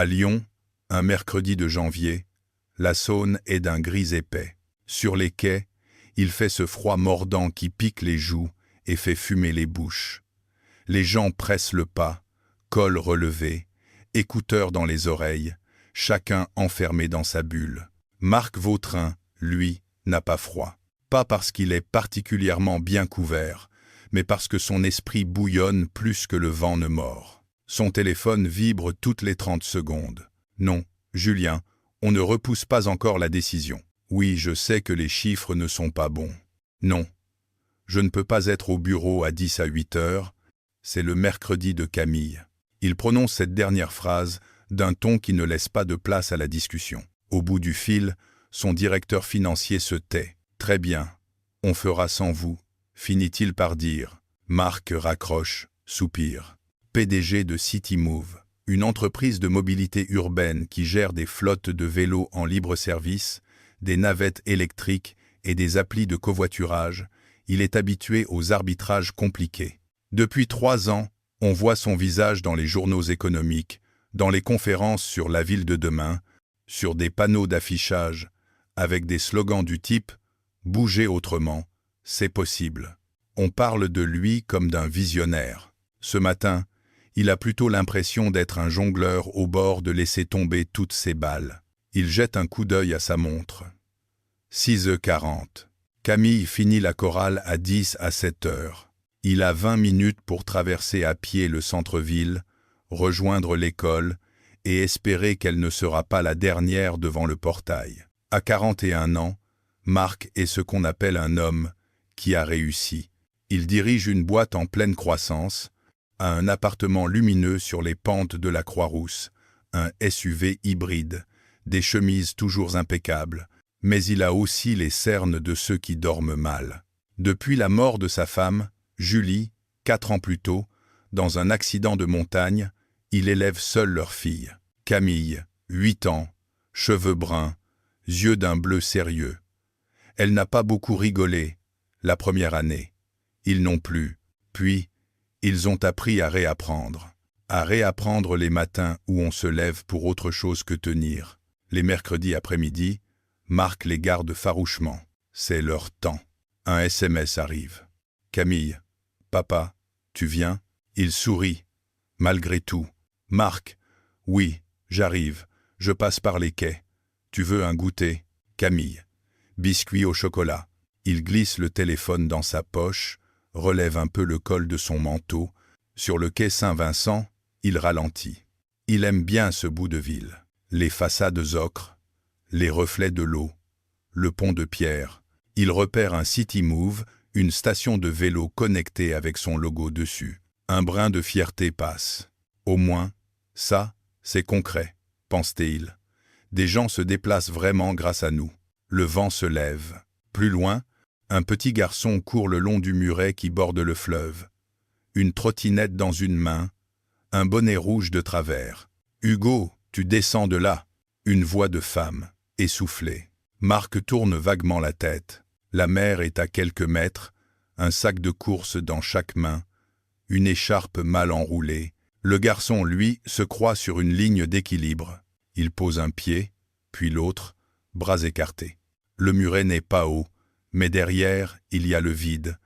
À Lyon, un mercredi de janvier, la Saône est d'un gris épais. Sur les quais, il fait ce froid mordant qui pique les joues et fait fumer les bouches. Les gens pressent le pas, col relevé, écouteurs dans les oreilles, chacun enfermé dans sa bulle. Marc Vautrin, lui, n'a pas froid. Pas parce qu'il est particulièrement bien couvert, mais parce que son esprit bouillonne plus que le vent ne mord. Son téléphone vibre toutes les 30 secondes. Non, Julien, on ne repousse pas encore la décision. Oui, je sais que les chiffres ne sont pas bons. Non, je ne peux pas être au bureau à 10 à 8 heures. C'est le mercredi de Camille. Il prononce cette dernière phrase d'un ton qui ne laisse pas de place à la discussion. Au bout du fil, son directeur financier se tait. Très bien, on fera sans vous, finit-il par dire. Marc raccroche, soupire. PDG de CityMove, une entreprise de mobilité urbaine qui gère des flottes de vélos en libre service, des navettes électriques et des applis de covoiturage, il est habitué aux arbitrages compliqués. Depuis 3 ans, on voit son visage dans les journaux économiques, dans les conférences sur la ville de demain, sur des panneaux d'affichage, avec des slogans du type « Bougez autrement, c'est possible ». On parle de lui comme d'un visionnaire. Ce matin, il a plutôt l'impression d'être un jongleur au bord de laisser tomber toutes ses balles. Il jette un coup d'œil à sa montre. 6h40. Camille finit la chorale à 10 à 7h. Il a 20 minutes pour traverser à pied le centre-ville, rejoindre l'école et espérer qu'elle ne sera pas la dernière devant le portail. À 41 ans, Marc est ce qu'on appelle un homme qui a réussi. Il dirige une boîte en pleine croissance, a un appartement lumineux sur les pentes de la Croix-Rousse, un SUV hybride, des chemises toujours impeccables, mais il a aussi les cernes de ceux qui dorment mal. Depuis la mort de sa femme, Julie, 4 ans plus tôt, dans un accident de montagne, il élève seul leur fille. Camille, 8 ans, cheveux bruns, yeux d'un bleu sérieux. Elle n'a pas beaucoup rigolé, la première année. Ils non plus. Puis, ils ont appris à réapprendre les matins où on se lève pour autre chose que tenir. Les mercredis après-midi, Marc les garde farouchement. C'est leur temps. Un SMS arrive. Camille, papa, tu viens? Il sourit. Malgré tout. Marc, oui, j'arrive. Je passe par les quais. Tu veux un goûter? Camille. Biscuit au chocolat. Il glisse le téléphone dans sa poche, relève un peu le col de son manteau. Sur le quai Saint-Vincent, il ralentit. Il aime bien ce bout de ville. Les façades ocre, les reflets de l'eau, le pont de pierre. Il repère un CityMove, une station de vélo connectée avec son logo dessus. Un brin de fierté passe. Au moins, ça, c'est concret, pense-t-il. Des gens se déplacent vraiment grâce à nous. Le vent se lève. Plus loin, un petit garçon court le long du muret qui borde le fleuve. Une trottinette dans une main, un bonnet rouge de travers. « Hugo, tu descends de là !» Une voix de femme, essoufflée. Marc tourne vaguement la tête. La mer est à quelques mètres, un sac de course dans chaque main, une écharpe mal enroulée. Le garçon, lui, se croit sur une ligne d'équilibre. Il pose un pied, puis l'autre, bras écartés. Le muret n'est pas haut, mais derrière, il y a le vide.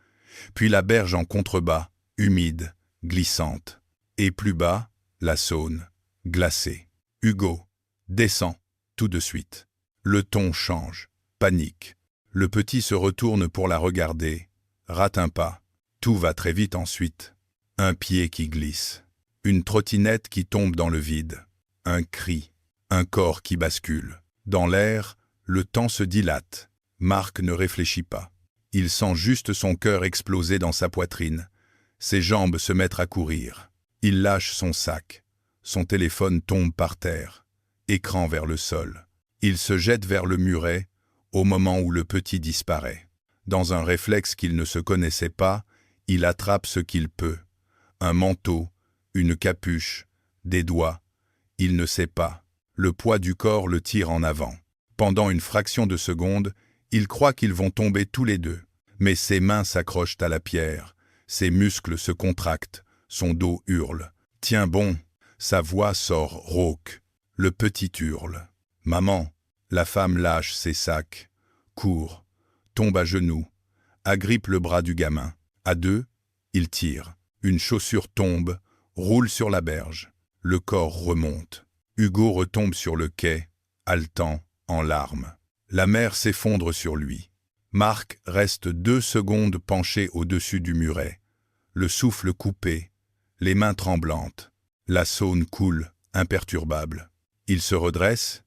Puis la berge en contrebas, humide, glissante. Et plus bas, la Saône, glacée. Hugo, descends, tout de suite. Le ton change, panique. Le petit se retourne pour la regarder, rate un pas. Tout va très vite ensuite. Un pied qui glisse. Une trottinette qui tombe dans le vide. Un cri. Un corps qui bascule. Dans l'air, le temps se dilate. Marc ne réfléchit pas. Il sent juste son cœur exploser dans sa poitrine. Ses jambes se mettent à courir. Il lâche son sac. Son téléphone tombe par terre. Écran vers le sol. Il se jette vers le muret, au moment où le petit disparaît. Dans un réflexe qu'il ne se connaissait pas, il attrape ce qu'il peut. Un manteau, une capuche, des doigts. Il ne sait pas. Le poids du corps le tire en avant. Pendant une fraction de seconde, il croit qu'ils vont tomber tous les deux. Mais ses mains s'accrochent à la pierre, ses muscles se contractent, son dos hurle. « Tiens bon !» Sa voix sort rauque. Le petit hurle. « Maman !» La femme lâche ses sacs, court, tombe à genoux, agrippe le bras du gamin. À deux, ils tirent. Une chaussure tombe, roule sur la berge. Le corps remonte. Hugo retombe sur le quai, haletant, en larmes. La mer s'effondre sur lui. Marc reste 2 secondes penché au-dessus du muret, le souffle coupé, les mains tremblantes. La Saône coule, imperturbable. Il se redresse,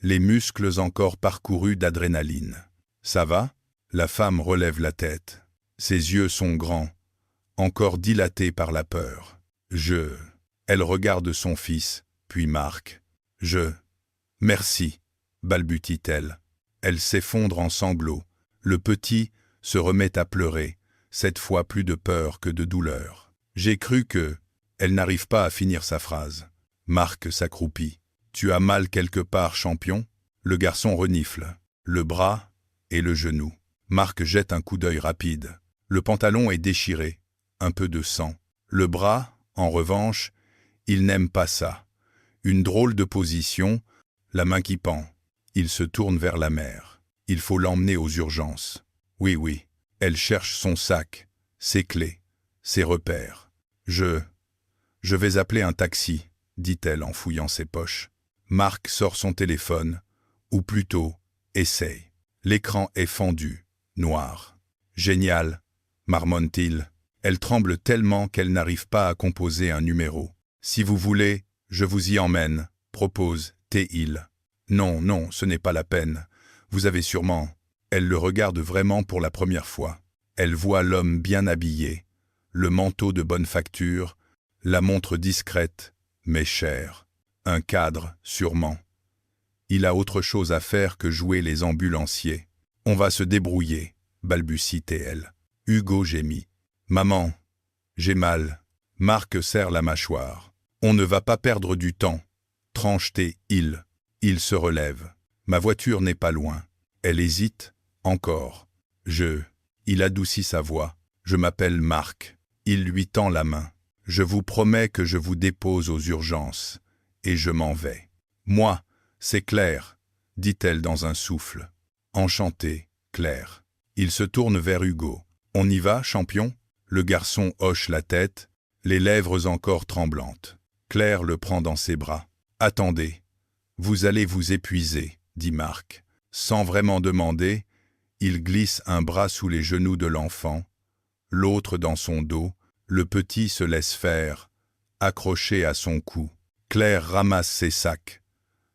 les muscles encore parcourus d'adrénaline. « Ça va ?» La femme relève la tête. Ses yeux sont grands, encore dilatés par la peur. « Elle regarde son fils, puis Marc. « Merci, balbutie-t-elle. Elle s'effondre en sanglots. Le petit se remet à pleurer, cette fois plus de peur que de douleur. J'ai cru que... Elle n'arrive pas à finir sa phrase. Marc s'accroupit. « Tu as mal quelque part, champion ?» Le garçon renifle. Le bras et le genou. Marc jette un coup d'œil rapide. Le pantalon est déchiré, un peu de sang. Le bras, en revanche, il n'aime pas ça. Une drôle de position, la main qui pend. Il se tourne vers la mère. Il faut l'emmener aux urgences. Oui. Elle cherche son sac, ses clés, ses repères. Je vais appeler un taxi, dit-elle en fouillant ses poches. Marc sort son téléphone, ou plutôt, essaye. L'écran est fendu, noir. Génial, marmonne-t-il. Elle tremble tellement qu'elle n'arrive pas à composer un numéro. Si vous voulez, je vous y emmène, propose-t-il. Non, ce n'est pas la peine. Vous avez sûrement... Elle le regarde vraiment pour la première fois. Elle voit l'homme bien habillé, le manteau de bonne facture, la montre discrète, mais chère. Un cadre, sûrement. Il a autre chose à faire que jouer les ambulanciers. On va se débrouiller, balbutie-t-elle. Hugo gémit. Maman, j'ai mal. Marc serre la mâchoire. On ne va pas perdre du temps. Tranche-t-il. Il se relève. Ma voiture n'est pas loin. Elle hésite, encore. Il adoucit sa voix. Je m'appelle Marc. Il lui tend la main. Je vous promets que je vous dépose aux urgences. Et je m'en vais. Moi, c'est Claire, dit-elle dans un souffle. Enchantée, Claire. Il se tourne vers Hugo. On y va, champion? Le garçon hoche la tête, les lèvres encore tremblantes. Claire le prend dans ses bras. Attendez. Vous allez vous épuiser, dit Marc. Sans vraiment demander, il glisse un bras sous les genoux de l'enfant, l'autre dans son dos, le petit se laisse faire, accroché à son cou. Claire ramasse ses sacs,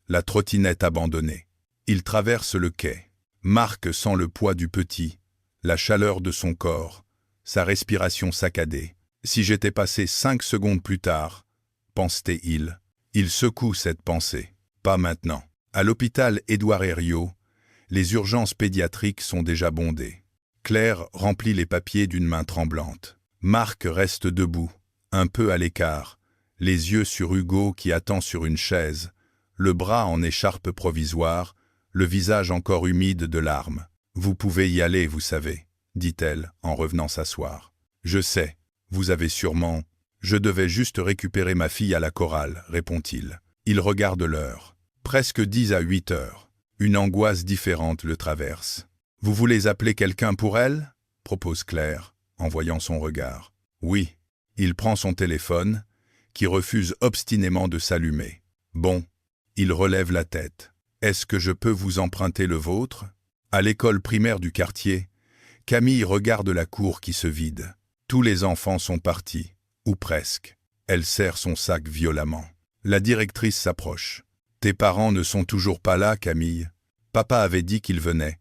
la trottinette abandonnée. Il traverse le quai. Marc sent le poids du petit, la chaleur de son corps, sa respiration saccadée. Si j'étais passé 5 secondes plus tard, pense-t-il. Il secoue cette pensée. Pas maintenant. À l'hôpital Édouard Herriot, les urgences pédiatriques sont déjà bondées. Claire remplit les papiers d'une main tremblante. Marc reste debout, un peu à l'écart, les yeux sur Hugo qui attend sur une chaise, le bras en écharpe provisoire, le visage encore humide de larmes. « Vous pouvez y aller, vous savez, » dit-elle en revenant s'asseoir. « Je sais, vous avez sûrement... » « Je devais juste récupérer ma fille à la chorale, » répond-il. Il regarde l'heure. Presque 10 à 8 heures. Une angoisse différente le traverse. « Vous voulez appeler quelqu'un pour elle ?» propose Claire, en voyant son regard. « Oui. » Il prend son téléphone, qui refuse obstinément de s'allumer. « Bon. » Il relève la tête. « Est-ce que je peux vous emprunter le vôtre ?» À l'école primaire du quartier, Camille regarde la cour qui se vide. Tous les enfants sont partis, ou presque. Elle serre son sac violemment. La directrice s'approche. « Tes parents ne sont toujours pas là, Camille. Papa avait dit qu'il venait. »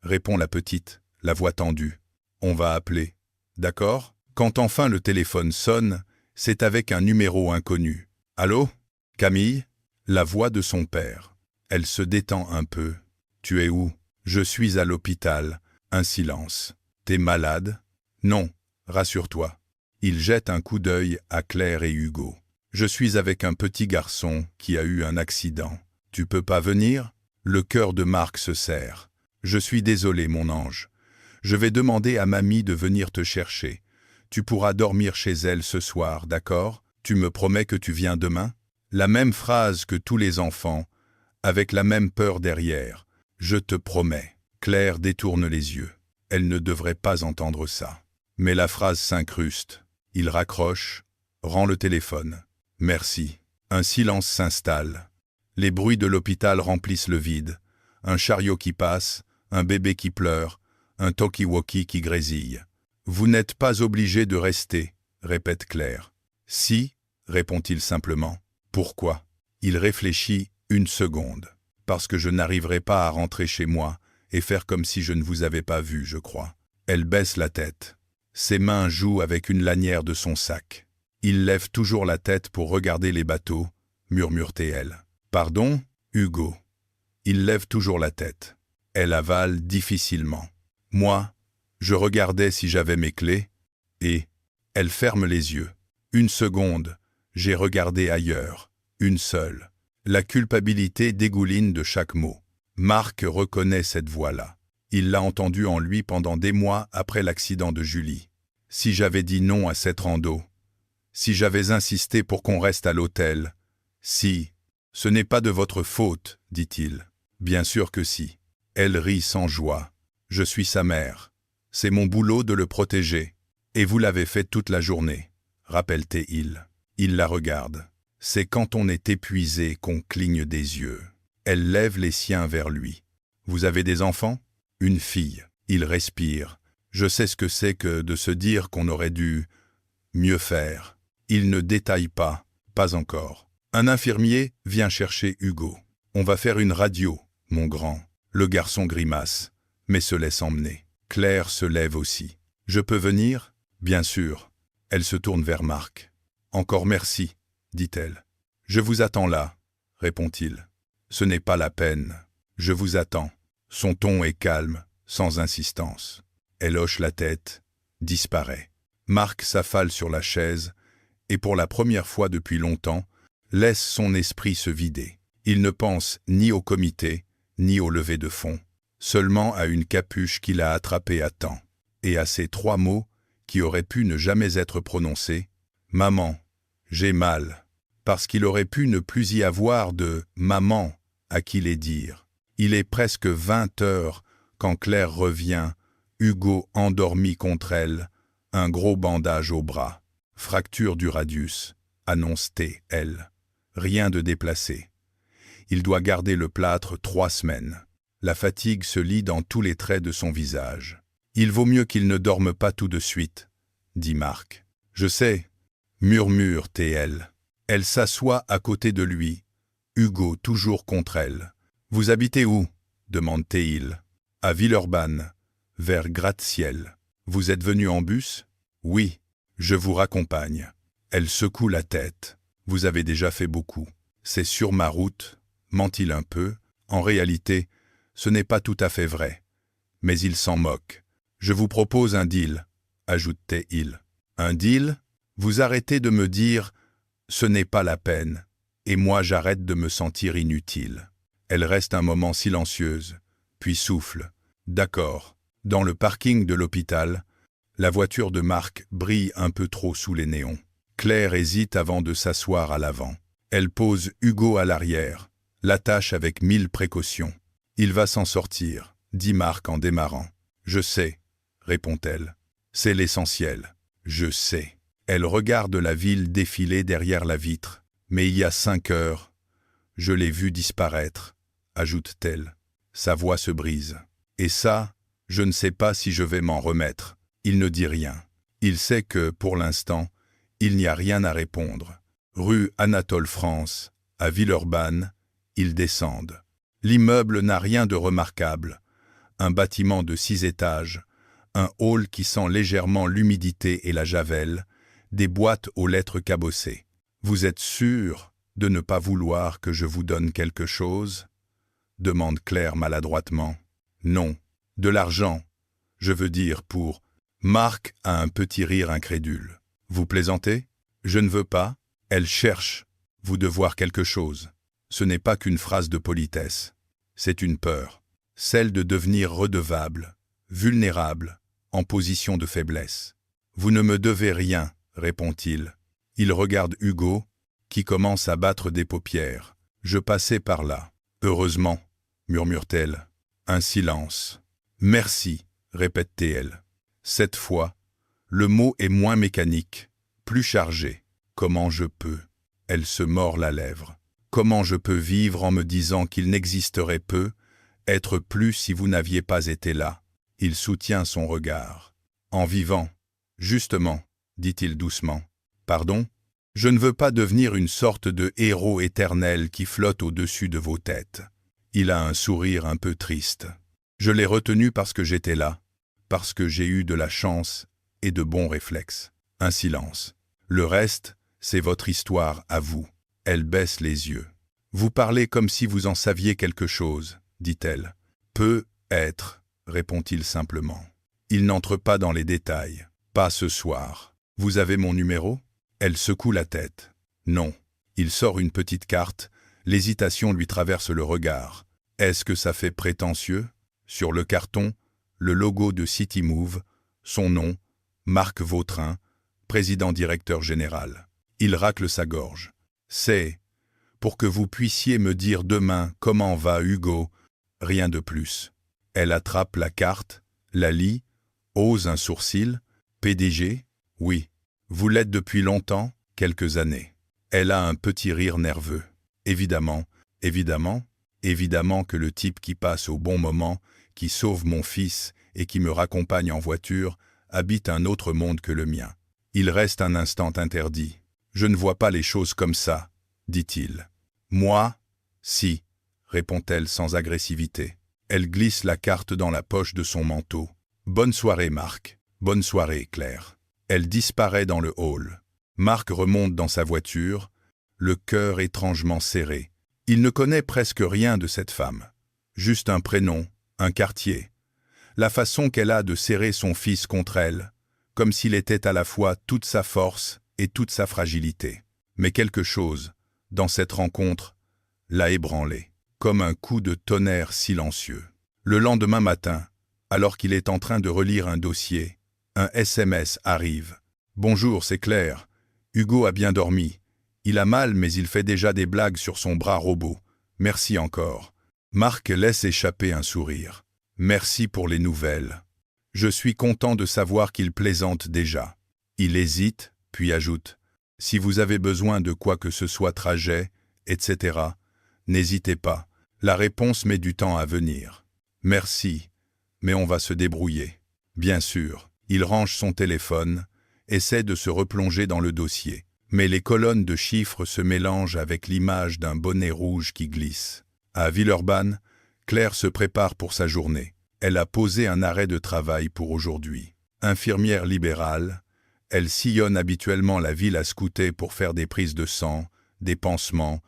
Répond la petite, la voix tendue. « On va appeler. D'accord ?» Quand enfin le téléphone sonne, c'est avec un numéro inconnu. « Allô ? Camille ?» La voix de son père. Elle se détend un peu. « Tu es où ? » « Je suis à l'hôpital. » Un silence. « T'es malade ? » « Non, rassure-toi. » Il jette un coup d'œil à Claire et Hugo. « Je suis avec un petit garçon qui a eu un accident. Tu peux pas venir ?» Le cœur de Marc se serre. « Je suis désolé, mon ange. Je vais demander à mamie de venir te chercher. Tu pourras dormir chez elle ce soir, d'accord ? Tu me promets que tu viens demain ?» La même phrase que tous les enfants, avec la même peur derrière. Je te promets. Claire détourne les yeux. Elle ne devrait pas entendre ça. Mais la phrase s'incruste. Il raccroche, rend le téléphone. Merci. Un silence s'installe. Les bruits de l'hôpital remplissent le vide. Un chariot qui passe, un bébé qui pleure, un talkie-walkie qui grésille. Vous n'êtes pas obligé de rester, répète Claire. Si, répond-il simplement. Pourquoi? Il réfléchit une seconde. Parce que je n'arriverai pas à rentrer chez moi et faire comme si je ne vous avais pas vu, je crois. Elle baisse la tête. Ses mains jouent avec une lanière de son sac. Il lève toujours la tête pour regarder les bateaux, murmure-t-elle. Pardon, Hugo. Il lève toujours la tête. Elle avale difficilement. Moi, je regardais si j'avais mes clés, et elle ferme les yeux. Une seconde, j'ai regardé ailleurs, une seule. La culpabilité dégouline de chaque mot. Marc reconnaît cette voix-là. Il l'a entendue en lui pendant des mois après l'accident de Julie. Si j'avais dit non à cette rando, si j'avais insisté pour qu'on reste à l'hôtel, si... Ce n'est pas de votre faute, dit-il. Bien sûr que si. Elle rit sans joie. Je suis sa mère. C'est mon boulot de le protéger. Et vous l'avez fait toute la journée, rappelle-t-il. Il la regarde. C'est quand on est épuisé qu'on cligne des yeux. Elle lève les siens vers lui. Vous avez des enfants? Une fille. Il respire. Je sais ce que c'est que de se dire qu'on aurait dû mieux faire. Il ne détaille pas encore. Un infirmier vient chercher Hugo. On va faire une radio, mon grand. Le garçon grimace, mais se laisse emmener. Claire se lève aussi. Je peux venir? Bien sûr. Elle se tourne vers Marc. Encore merci, dit-elle. Je vous attends là, répond-il. Ce n'est pas la peine. Je vous attends. Son ton est calme, sans insistance. Elle hoche la tête, disparaît. Marc s'affale sur la chaise et pour la première fois depuis longtemps, laisse son esprit se vider. Il ne pense ni au comité, ni au lever de fonds, seulement à une capuche qu'il a attrapée à temps, et à ces 3 mots qui auraient pu ne jamais être prononcés. « Maman, j'ai mal », parce qu'il aurait pu ne plus y avoir de « maman » à qui les dire. Il est presque 20 heures quand Claire revient, Hugo endormi contre elle, un gros bandage au bras. Fracture du radius, annonce-t-elle. Rien de déplacé. Il doit garder le plâtre 3 semaines. La fatigue se lit dans tous les traits de son visage. Il vaut mieux qu'il ne dorme pas tout de suite, dit Marc. Je sais, murmure-t-elle. Elle s'assoit à côté de lui, Hugo toujours contre elle. Vous habitez où? demande-t-il. À Villeurbanne, vers Gratte-Ciel. Vous êtes venu en bus? Oui, je vous raccompagne. Elle secoue la tête. Vous avez déjà fait beaucoup. C'est sur ma route, ment-il un peu. En réalité, ce n'est pas tout à fait vrai. Mais il s'en moque. Je vous propose un deal, ajoute-t-il. Un deal? Vous arrêtez de me dire « ce n'est pas la peine » et moi j'arrête de me sentir inutile. Elle reste un moment silencieuse, puis souffle. D'accord. Dans le parking de l'hôpital, la voiture de Marc brille un peu trop sous les néons. Claire hésite avant de s'asseoir à l'avant. Elle pose Hugo à l'arrière, l'attache avec 1000 précautions. Il va s'en sortir, dit Marc en démarrant. Je sais, répond-elle. C'est l'essentiel. Je sais. Elle regarde la ville défiler derrière la vitre. Mais il y a 5 heures, je l'ai vu disparaître, ajoute-t-elle. Sa voix se brise. Et ça, je ne sais pas si je vais m'en remettre. Il ne dit rien. Il sait que, pour l'instant, il n'y a rien à répondre. Rue Anatole France, à Villeurbanne, ils descendent. L'immeuble n'a rien de remarquable. Un bâtiment de 6 étages, un hall qui sent légèrement l'humidité et la javel, des boîtes aux lettres cabossées. Vous êtes sûr de ne pas vouloir que je vous donne quelque chose? Demande Claire maladroitement. Non, de l'argent. Je veux dire pour... Marc a un petit rire incrédule. Vous plaisantez? Je ne veux pas. Elle cherche, vous devoir quelque chose. Ce n'est pas qu'une phrase de politesse. C'est une peur. Celle de devenir redevable, vulnérable, en position de faiblesse. Vous ne me devez rien, répond-il. Il regarde Hugo, qui commence à battre des paupières. Je passais par là. Heureusement, murmure-t-elle. Un silence. Merci, répète-t-elle. Cette fois, le mot est moins mécanique, plus chargé. Comment je peux? Elle se mord la lèvre. Comment je peux vivre en me disant qu'il n'existerait peu, être plus si vous n'aviez pas été là? Il soutient son regard. En vivant, justement, dit-il doucement. Pardon? Je ne veux pas devenir une sorte de héros éternel qui flotte au-dessus de vos têtes. Il a un sourire un peu triste. Je l'ai retenu parce que j'étais là, parce que j'ai eu de la chance et de bons réflexes. Un silence. Le reste, c'est votre histoire à vous. Elle baisse les yeux. Vous parlez comme si vous en saviez quelque chose, dit-elle. Peut être, répond-il simplement. Il n'entre pas dans les détails. Pas ce soir. Vous avez mon numéro? Elle secoue la tête. Non. Il sort une petite carte. L'hésitation lui traverse le regard. Est-ce que ça fait prétentieux? Sur le carton, le logo de Citymove, son nom, Marc Vautrin, président-directeur général. Il racle sa gorge. C'est pour que vous puissiez me dire demain comment va Hugo, rien de plus. Elle attrape la carte, la lit, hausse un sourcil. PDG? Oui. Vous l'êtes depuis longtemps? Quelques années. Elle a un petit rire nerveux. Évidemment, évidemment, évidemment que le type qui passe au bon moment, qui sauve mon fils et qui me raccompagne en voiture, habite un autre monde que le mien. Il reste un instant interdit. Je ne vois pas les choses comme ça, dit-il. Moi? Si, répond-elle sans agressivité. Elle glisse la carte dans la poche de son manteau. Bonne soirée, Marc. Bonne soirée, Claire. Elle disparaît dans le hall. Marc remonte dans sa voiture, le cœur étrangement serré. Il ne connaît presque rien de cette femme. Juste un prénom, un quartier. La façon qu'elle a de serrer son fils contre elle, comme s'il était à la fois toute sa force et toute sa fragilité. Mais quelque chose, dans cette rencontre, l'a ébranlé, comme un coup de tonnerre silencieux. Le lendemain matin, alors qu'il est en train de relire un dossier, un SMS arrive. « Bonjour, c'est Claire. Hugo a bien dormi. Il a mal, mais il fait déjà des blagues sur son bras robot. Merci encore. » Marc laisse échapper un sourire. « Merci pour les nouvelles. Je suis content de savoir qu'il plaisante déjà. » Il hésite, puis ajoute. « Si vous avez besoin de quoi que ce soit trajet, etc., n'hésitez pas. La réponse met du temps à venir. Merci, mais on va se débrouiller. » Bien sûr. Il range son téléphone, essaie de se replonger dans le dossier. Mais les colonnes de chiffres se mélangent avec l'image d'un bonnet rouge qui glisse. À Villeurbanne, Claire se prépare pour sa journée. Elle a posé un arrêt de travail pour aujourd'hui. Infirmière libérale, elle sillonne habituellement la ville à scouter pour faire des prises de sang, des pansements,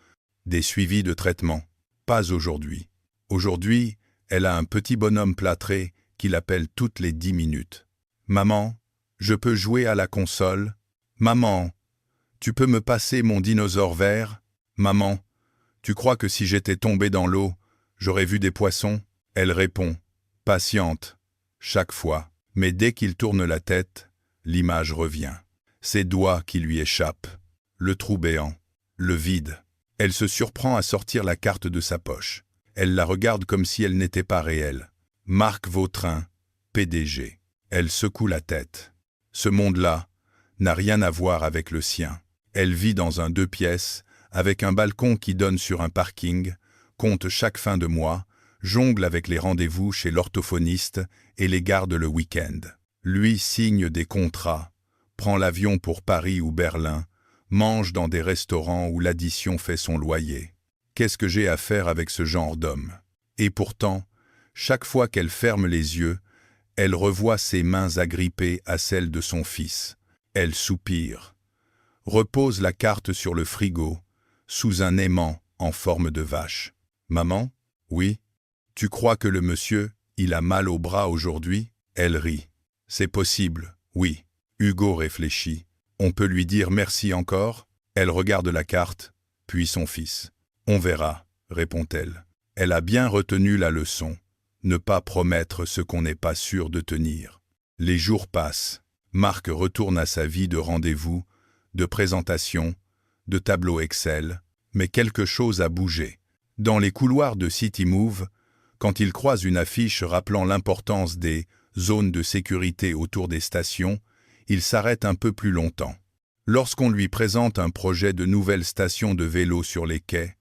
des suivis de traitement. Pas aujourd'hui. Aujourd'hui, elle a un petit bonhomme plâtré qui l'appelle toutes les 10 minutes. « Maman, je peux jouer à la console? Maman, tu peux me passer mon dinosaure vert? Maman, tu crois que si j'étais tombée dans l'eau, j'aurais vu des poissons? » Elle répond, patiente, chaque fois. Mais dès qu'il tourne la tête, l'image revient. Ses doigts qui lui échappent, le trou béant, le vide. Elle se surprend à sortir la carte de sa poche. Elle la regarde comme si elle n'était pas réelle. Marc Vautrin, PDG. Elle secoue la tête. Ce monde-là n'a rien à voir avec le sien. Elle vit dans un 2 pièces, avec un balcon qui donne sur un parking, compte chaque fin de mois, jongle avec les rendez-vous chez l'orthophoniste et les garde le week-end. Lui signe des contrats, prend l'avion pour Paris ou Berlin, mange dans des restaurants où l'addition fait son loyer. Qu'est-ce que j'ai à faire avec ce genre d'homme? Et pourtant, chaque fois qu'elle ferme les yeux, elle revoit ses mains agrippées à celles de son fils. Elle soupire, repose la carte sur le frigo, sous un aimant en forme de vache. « Maman? Oui? Tu crois que le monsieur, il a mal au bras aujourd'hui? » Elle rit. « C'est possible, oui. » Hugo réfléchit. « On peut lui dire merci encore ?» Elle regarde la carte, puis son fils. « On verra, » répond-elle. Elle a bien retenu la leçon. Ne pas promettre ce qu'on n'est pas sûr de tenir. Les jours passent. Marc retourne à sa vie de rendez-vous, de présentation, de tableaux Excel, mais quelque chose a bougé. Dans les couloirs de CityMove, quand il croise une affiche rappelant l'importance des zones de sécurité autour des stations, il s'arrête un peu plus longtemps. Lorsqu'on lui présente un projet de nouvelle station de vélo sur les quais,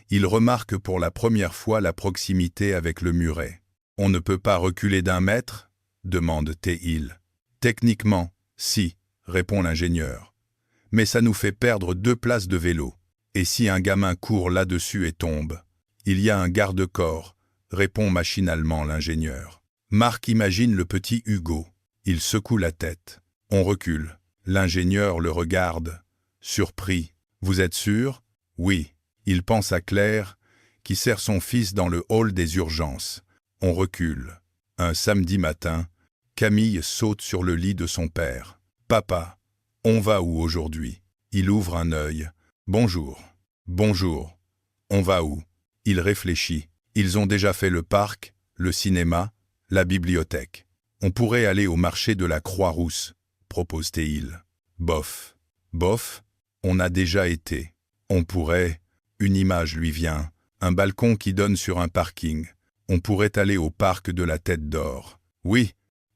il remarque pour la première fois la proximité avec le muret. « On ne peut pas reculer d'1 mètre ?» demande T-il. « Techniquement, si, » répond l'ingénieur. « Mais ça nous fait perdre 2 places de vélo. Et si un gamin court là-dessus et tombe ? Il y a un garde-corps, » répond machinalement l'ingénieur. Marc imagine le petit Hugo. Il secoue la tête. On recule. L'ingénieur le regarde, surpris. « Vous êtes sûr ? » ?»« Oui. » Il pense à Claire, qui serre son fils dans le hall des urgences. On recule. Un samedi matin, Camille saute sur le lit de son père. « Papa, on va où aujourd'hui ?» Il ouvre un œil. « Bonjour. »« Bonjour. On va où ?» Il réfléchit. Ils ont déjà fait le parc, le cinéma, la bibliothèque. « On pourrait aller au marché de la Croix-Rousse, » propose-t-il. « Bof. »« Bof, on a déjà été. »« On pourrait... » Une image lui vient, un balcon qui donne sur un parking. On pourrait aller au parc de la Tête d'Or. Oui,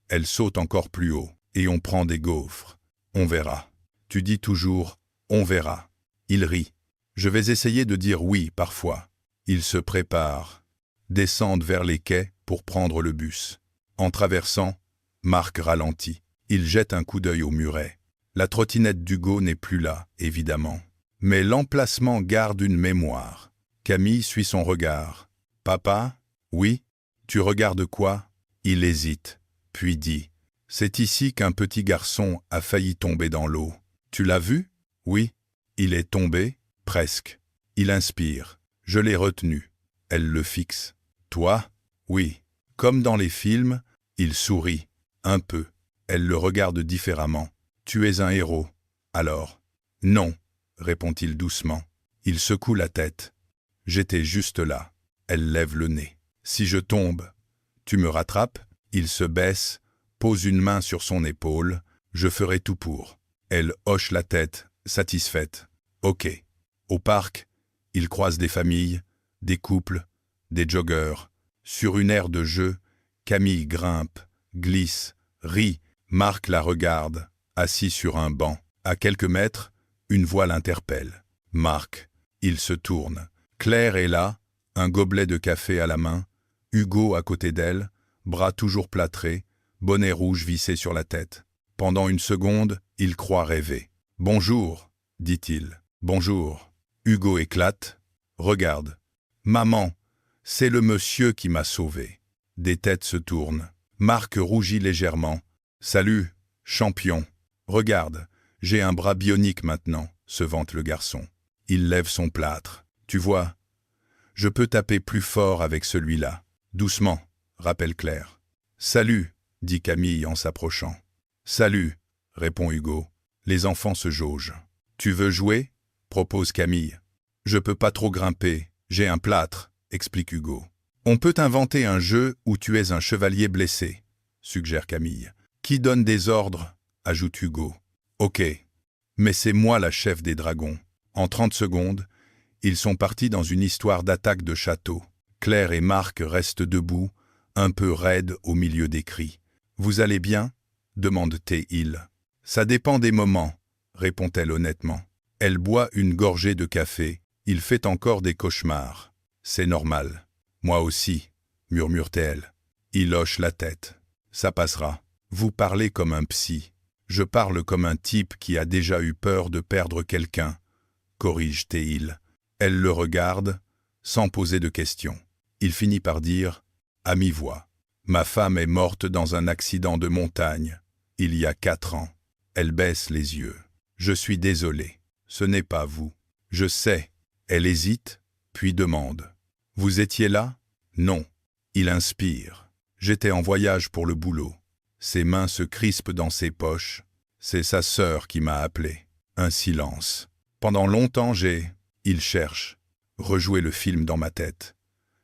elle saute encore plus haut, et on prend des gaufres. On verra. Tu dis toujours, on verra. Il rit. Je vais essayer de dire oui parfois. Ils se préparent, descendent vers les quais pour prendre le bus. En traversant, Marc ralentit. Il jette un coup d'œil au muret. La trottinette d'Hugo n'est plus là, évidemment. Mais l'emplacement garde une mémoire. Camille suit son regard. « Papa ? Oui ? Tu regardes quoi ?» Il hésite, puis dit « C'est ici qu'un petit garçon a failli tomber dans l'eau. Tu l'as vu ? Oui. Il est tombé ? Presque. Il inspire. Je l'ai retenu. » Elle le fixe. « Toi ? Oui. » Comme dans les films, il sourit. Un peu. Elle le regarde différemment. « Tu es un héros. Alors ? » « Non. » répond-il doucement. Il secoue la tête. « J'étais juste là. » Elle lève le nez. « Si je tombe, tu me rattrapes ?» Il se baisse, pose une main sur son épaule. « Je ferai tout pour. » Elle hoche la tête, satisfaite. « Ok. » Au parc, il croise des familles, des couples, des joggeurs. Sur une aire de jeu, Camille grimpe, glisse, rit. Marc la regarde, assis sur un banc. À quelques mètres, une voix l'interpelle. « Marc !» Il se tourne. Claire est là, un gobelet de café à la main, Hugo à côté d'elle, bras toujours plâtrés, bonnet rouge vissé sur la tête. Pendant une seconde, il croit rêver. « Bonjour !» dit-il. « Bonjour !» Hugo éclate. « Regarde. Maman, c'est le monsieur qui m'a sauvé. » Des têtes se tournent. Marc rougit légèrement. « Salut, champion. Regarde. J'ai un bras bionique maintenant, se vante le garçon. Il lève son plâtre. Tu vois, je peux taper plus fort avec celui-là. Doucement, rappelle Claire. Salut, dit Camille en s'approchant. Salut, répond Hugo. Les enfants se jaugent. Tu veux jouer ? Propose Camille. Je peux pas trop grimper, j'ai un plâtre, explique Hugo. On peut inventer un jeu où tu es un chevalier blessé, suggère Camille. Qui donne des ordres ? Ajoute Hugo. Ok, mais c'est moi la chef des dragons. En 30 secondes, ils sont partis dans une histoire d'attaque de château. Claire et Marc restent debout, un peu raides au milieu des cris. « Vous allez bien ?» demande-t-il. « Ça dépend des moments, » répond-elle honnêtement. Elle boit une gorgée de café. Il fait encore des cauchemars. « C'est normal. »« Moi aussi, » murmure-t-elle. Il hoche la tête. « Ça passera. Vous parlez comme un psy. Je parle comme un type qui a déjà eu peur de perdre quelqu'un, » corrige-t-il. Elle le regarde, sans poser de questions. Il finit par dire, à mi-voix, « Ma femme est morte dans un accident de montagne, il y a 4 ans. » Elle baisse les yeux. « Je suis désolé, ce n'est pas vous. » « Je sais. » Elle hésite, puis demande, « Vous étiez là ?»« Non. » Il inspire. « J'étais en voyage pour le boulot. » Ses mains se crispent dans ses poches. C'est sa sœur qui m'a appelé. Un silence. Pendant longtemps, il cherche. Rejouer le film dans ma tête.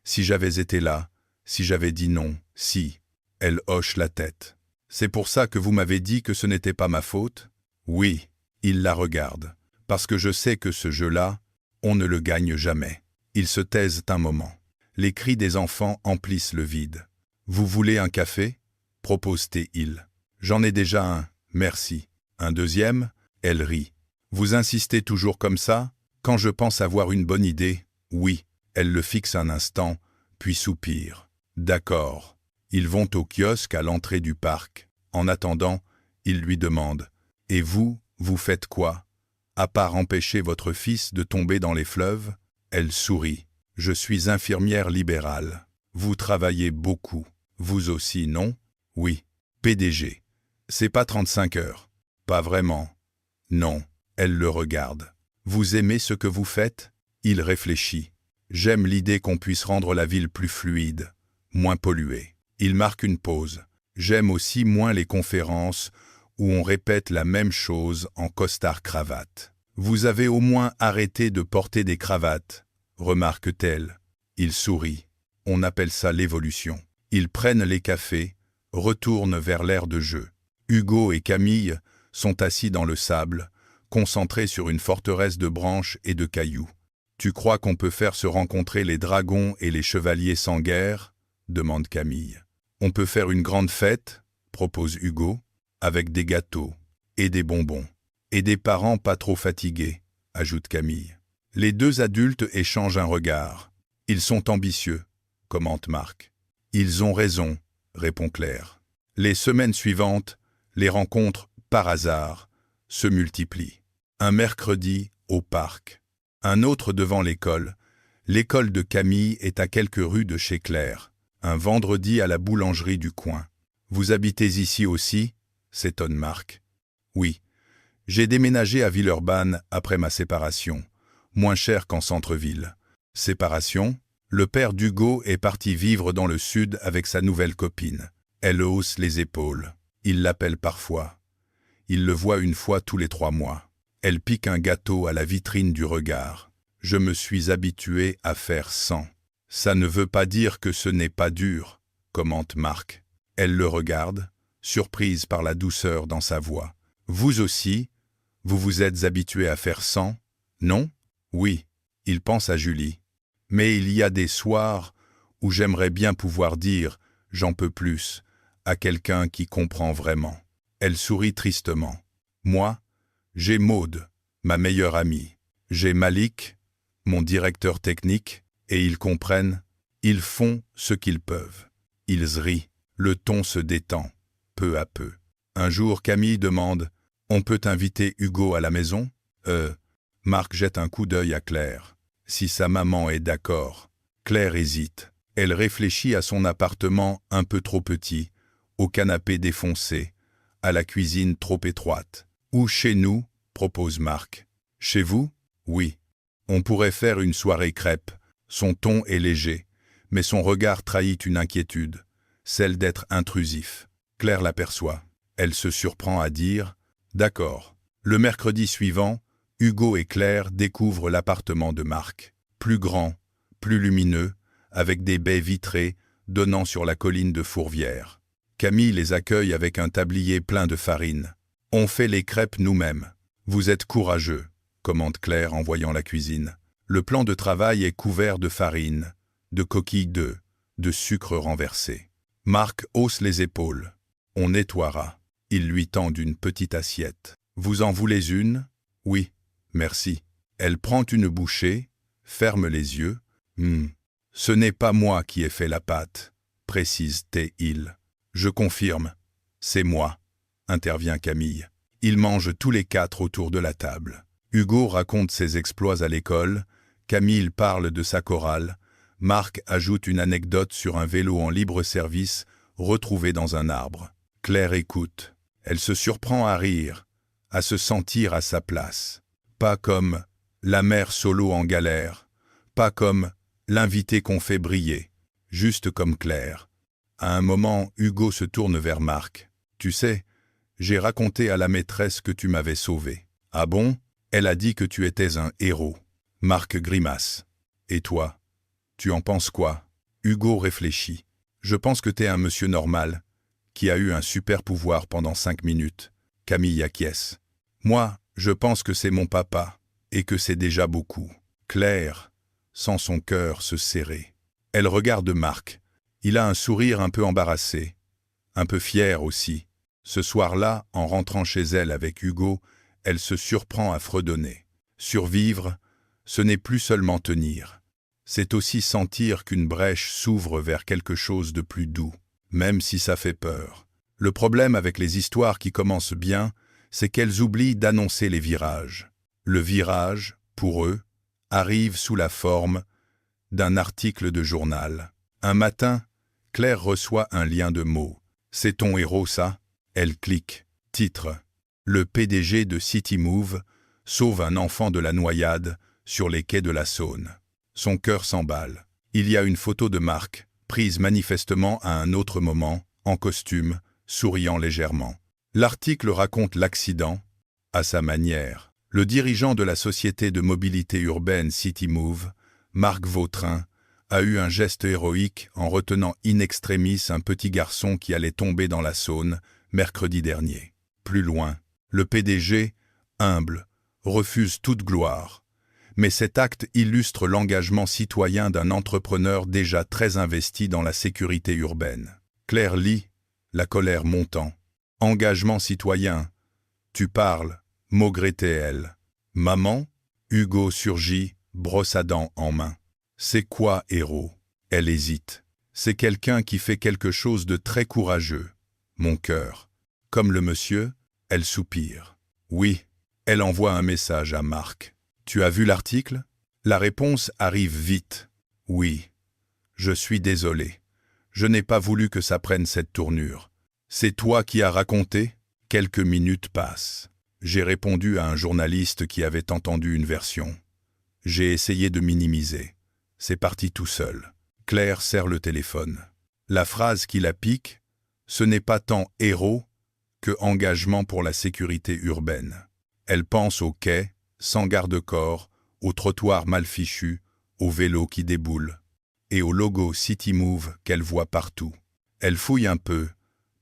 Si j'avais été là, si j'avais dit non, si. Elle hoche la tête. C'est pour ça que vous m'avez dit que ce n'était pas ma faute ? Oui. Il la regarde. Parce que je sais que ce jeu-là, on ne le gagne jamais. » Ils se taisent un moment. Les cris des enfants emplissent le vide. « Vous voulez un café ?» propose T-il. « J'en ai déjà un, merci. » Un deuxième? Elle rit. « Vous insistez toujours comme ça? Quand je pense avoir une bonne idée, oui. » Elle le fixe un instant, puis soupire. « D'accord. » Ils vont au kiosque à l'entrée du parc. En attendant, il lui demande « Et vous, vous faites quoi? À part empêcher votre fils de tomber dans les fleuves ?» Elle sourit. « Je suis infirmière libérale. Vous travaillez beaucoup. Vous aussi, non? » « Oui. » « PDG. C'est pas 35 heures. »« Pas vraiment. »« Non. » Elle le regarde. « Vous aimez ce que vous faites ?» Il réfléchit. « J'aime l'idée qu'on puisse rendre la ville plus fluide, moins polluée. » Il marque une pause. « J'aime aussi moins les conférences où on répète la même chose en costard-cravate. »« Vous avez au moins arrêté de porter des cravates, remarque-t-elle. » Il sourit. « On appelle ça l'évolution. » Ils prennent les cafés, retournent vers l'aire de jeu. Hugo et Camille sont assis dans le sable, concentrés sur une forteresse de branches et de cailloux. « Tu crois qu'on peut faire se rencontrer les dragons et les chevaliers sans guerre ?» demande Camille. « On peut faire une grande fête ?» propose Hugo, « avec des gâteaux et des bonbons. Et des parents pas trop fatigués » ajoute Camille. Les deux adultes échangent un regard. « Ils sont ambitieux » commente Marc. « Ils ont raison » répond Claire. Les semaines suivantes, les rencontres, par hasard, se multiplient. Un mercredi, au parc. Un autre devant l'école. L'école de Camille est à quelques rues de chez Claire. Un vendredi à la boulangerie du coin. « Vous habitez ici aussi ?» s'étonne Marc. « Oui. J'ai déménagé à Villeurbanne après ma séparation. Moins cher qu'en centre-ville. » Séparation? Le père d'Hugo est parti vivre dans le sud avec sa nouvelle copine. Elle hausse les épaules. Il l'appelle parfois. Il le voit une fois tous les 3 mois. Elle pique un gâteau à la vitrine du regard. « Je me suis habitué à faire sans. »« Ça ne veut pas dire que ce n'est pas dur, » commente Marc. Elle le regarde, surprise par la douceur dans sa voix. « Vous aussi, vous vous êtes habitué à faire sans, non? » « Oui. » Il pense à Julie. « Mais il y a des soirs où j'aimerais bien pouvoir dire « j'en peux plus » à quelqu'un qui comprend vraiment. » Elle sourit tristement. « Moi, j'ai Maude, ma meilleure amie. J'ai Malik, mon directeur technique, et ils comprennent, ils font ce qu'ils peuvent. » Ils rient, le ton se détend, peu à peu. Un jour, Camille demande « On peut inviter Hugo à la maison ?» Marc jette un coup d'œil à Claire. Si sa maman est d'accord. Claire hésite. Elle réfléchit à son appartement un peu trop petit, au canapé défoncé, à la cuisine trop étroite. « Ou chez nous ?» propose Marc. « Chez vous ? Oui. On pourrait faire une soirée crêpes. » Son ton est léger, mais son regard trahit une inquiétude, celle d'être intrusif. Claire l'aperçoit. Elle se surprend à dire « D'accord. » Le mercredi suivant, Hugo et Claire découvrent l'appartement de Marc. Plus grand, plus lumineux, avec des baies vitrées donnant sur la colline de Fourvière. Camille les accueille avec un tablier plein de farine. « On fait les crêpes nous-mêmes. Vous êtes courageux, » commente Claire en voyant la cuisine. Le plan de travail est couvert de farine, de coquilles d'œufs, de sucre renversé. Marc hausse les épaules. « On nettoiera. » Il lui tend une petite assiette. « Vous en voulez une ? » ?»« Oui, merci. » Elle prend une bouchée, ferme les yeux. « Ce n'est pas moi qui ai fait la pâte, » précise-t-il. « Je confirme. C'est moi, » intervient Camille. Ils mangent tous les 4 autour de la table. Hugo raconte ses exploits à l'école, Camille parle de sa chorale, Marc ajoute une anecdote sur un vélo en libre service retrouvé dans un arbre. Claire écoute. Elle se surprend à rire, à se sentir à sa place. Pas comme la mère solo en galère, pas comme l'invité qu'on fait briller, juste comme Claire. À un moment, Hugo se tourne vers Marc. « Tu sais, j'ai raconté à la maîtresse que tu m'avais sauvé. »« Ah bon ? Elle a dit que tu étais un héros. » Marc grimace. « Et toi ? Tu en penses quoi ?» Hugo réfléchit. « Je pense que t'es un monsieur normal, qui a eu un super pouvoir pendant 5 minutes. » Camille acquiesce. « Moi, Je pense que c'est mon papa, et que c'est déjà beaucoup. Claire sent son cœur se serrer. Elle regarde Marc. Il a un sourire un peu embarrassé, un peu fier aussi. Ce soir-là, en rentrant chez elle avec Hugo, elle se surprend à fredonner. Survivre, ce n'est plus seulement tenir. C'est aussi sentir qu'une brèche s'ouvre vers quelque chose de plus doux, même si ça fait peur. Le problème avec les histoires qui commencent bien, c'est qu'elles oublient d'annoncer les virages. Le virage, pour eux, arrive sous la forme d'un article de journal. Un matin, Claire reçoit un lien de mots. « C'est ton héros, ça ?» Elle clique. Titre. Le PDG de Citymove sauve un enfant de la noyade sur les quais de la Saône. Son cœur s'emballe. Il y a une photo de Marc, prise manifestement à un autre moment, en costume, souriant légèrement. L'article raconte l'accident, à sa manière. Le dirigeant de la société de mobilité urbaine Citymove, Marc Vautrin, a eu un geste héroïque en retenant in extremis un petit garçon qui allait tomber dans la Saône mercredi dernier. Plus loin, le PDG, humble, refuse toute gloire. Mais cet acte illustre l'engagement citoyen d'un entrepreneur déjà très investi dans la sécurité urbaine. Claire lit, la colère montant. Engagement citoyen. Tu parles, maugrétait-elle. Maman, Hugo surgit, brosse à dents en main. C'est quoi, héros? Elle hésite. C'est quelqu'un qui fait quelque chose de très courageux. Mon cœur. Comme le monsieur, elle soupire. Oui, elle envoie un message à Marc. Tu as vu l'article? La réponse arrive vite. Oui. Je suis désolé. Je n'ai pas voulu que ça prenne cette tournure. C'est toi qui as raconté? Quelques minutes passent. J'ai répondu à un journaliste qui avait entendu une version. J'ai essayé de minimiser. C'est parti tout seul. Claire serre le téléphone. La phrase qui la pique, ce n'est pas tant héros que engagement pour la sécurité urbaine. Elle pense aux quais, sans garde-corps, aux trottoirs mal fichus, aux vélos qui déboulent, et au logo Citymove qu'elle voit partout. Elle fouille un peu,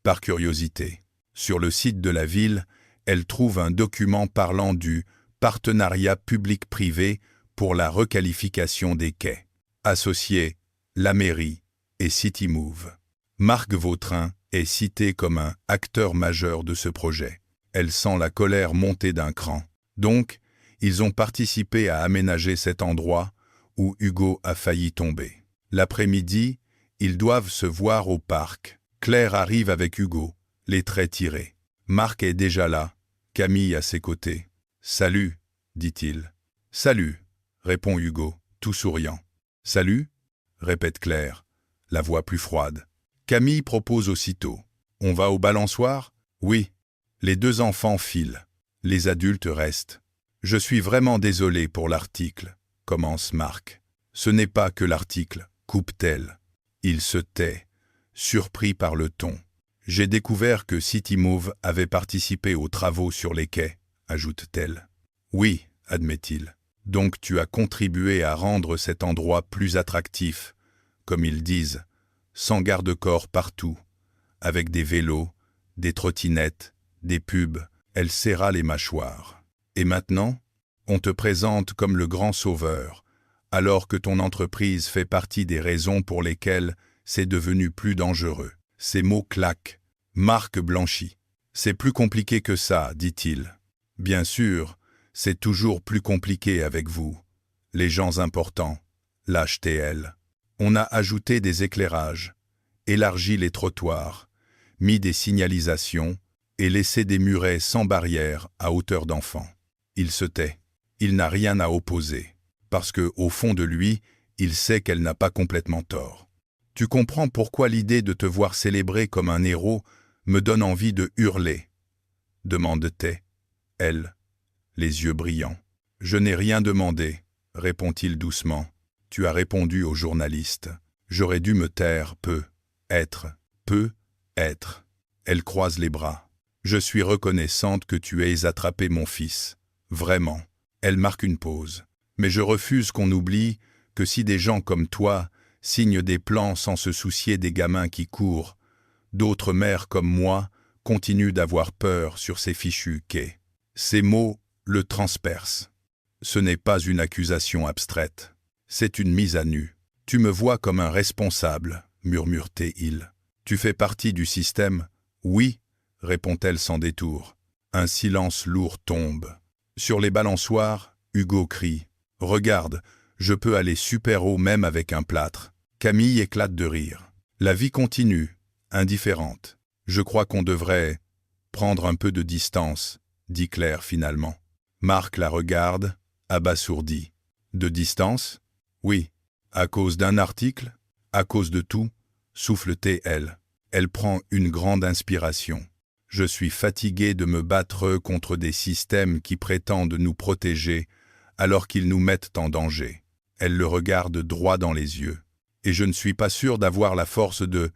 par curiosité. Sur le site de la ville, elle trouve un document parlant du partenariat public-privé pour la requalification des quais. Associés, la mairie et Citymove. Marc Vautrin est cité comme un acteur majeur de ce projet. Elle sent la colère monter d'un cran. Donc, ils ont participé à aménager cet endroit où Hugo a failli tomber. L'après-midi, ils doivent se voir au parc. Claire arrive avec Hugo, les traits tirés. Marc est déjà là, Camille à ses côtés. « Salut », dit-il. « Salut », répond Hugo, tout souriant. « Salut », répète Claire, la voix plus froide. Camille propose aussitôt. « On va au balançoire ?»« Oui. » Les deux enfants filent. Les adultes restent. « Je suis vraiment désolé pour l'article », commence Marc. « Ce n'est pas que l'article », coupe-t-elle. Il se tait, surpris par le ton. « J'ai découvert que Citymove avait participé aux travaux sur les quais », ajoute-t-elle. « Oui », admet-il. « Donc tu as contribué à rendre cet endroit plus attractif, comme ils disent, sans garde-corps partout, avec des vélos, des trottinettes, des pubs. » Elle serra les mâchoires. « Et maintenant, on te présente comme le grand sauveur, alors que ton entreprise fait partie des raisons pour lesquelles c'est devenu plus dangereux. » Ces mots claquent. Marc blanchit. « C'est plus compliqué que ça, dit-il. Bien sûr, c'est toujours plus compliqué avec vous, les gens importants, lâche-t-elle. On a ajouté des éclairages, élargi les trottoirs, mis des signalisations et laissé des murets sans barrière à hauteur d'enfant. » Il se tait. Il n'a rien à opposer, parce que, au fond de lui, il sait qu'elle n'a pas complètement tort. « Tu comprends pourquoi l'idée de te voir célébré comme un héros me donne envie de hurler ?» demande-t-elle, les yeux brillants. « Je n'ai rien demandé, » répond-il doucement. « Tu as répondu au journaliste. J'aurais dû me taire, peu être. Elle croise les bras. « Je suis reconnaissante que tu aies attrapé mon fils. Vraiment. » Elle marque une pause. « Mais je refuse qu'on oublie que si des gens comme toi signent des plans sans se soucier des gamins qui courent, d'autres mères comme moi continuent d'avoir peur sur ces fichus quais. » Ces mots le transperce. Ce n'est pas une accusation abstraite, c'est une mise à nu. Tu me vois comme un responsable, murmure-t-il. Tu fais partie du système? Oui, répond-elle sans détour. Un silence lourd tombe. Sur les balançoires, Hugo crie. Regarde, je peux aller super haut même avec un plâtre. Camille éclate de rire. La vie continue, indifférente. Je crois qu'on devrait prendre un peu de distance, dit Claire finalement. Marc la regarde, abasourdi. De distance? Oui. À cause d'un article? À cause de tout? Souffle-t-elle. Elle prend une grande inspiration. Je suis fatiguée de me battre contre des systèmes qui prétendent nous protéger alors qu'ils nous mettent en danger. Elle le regarde droit dans les yeux. Et je ne suis pas sûre d'avoir la force de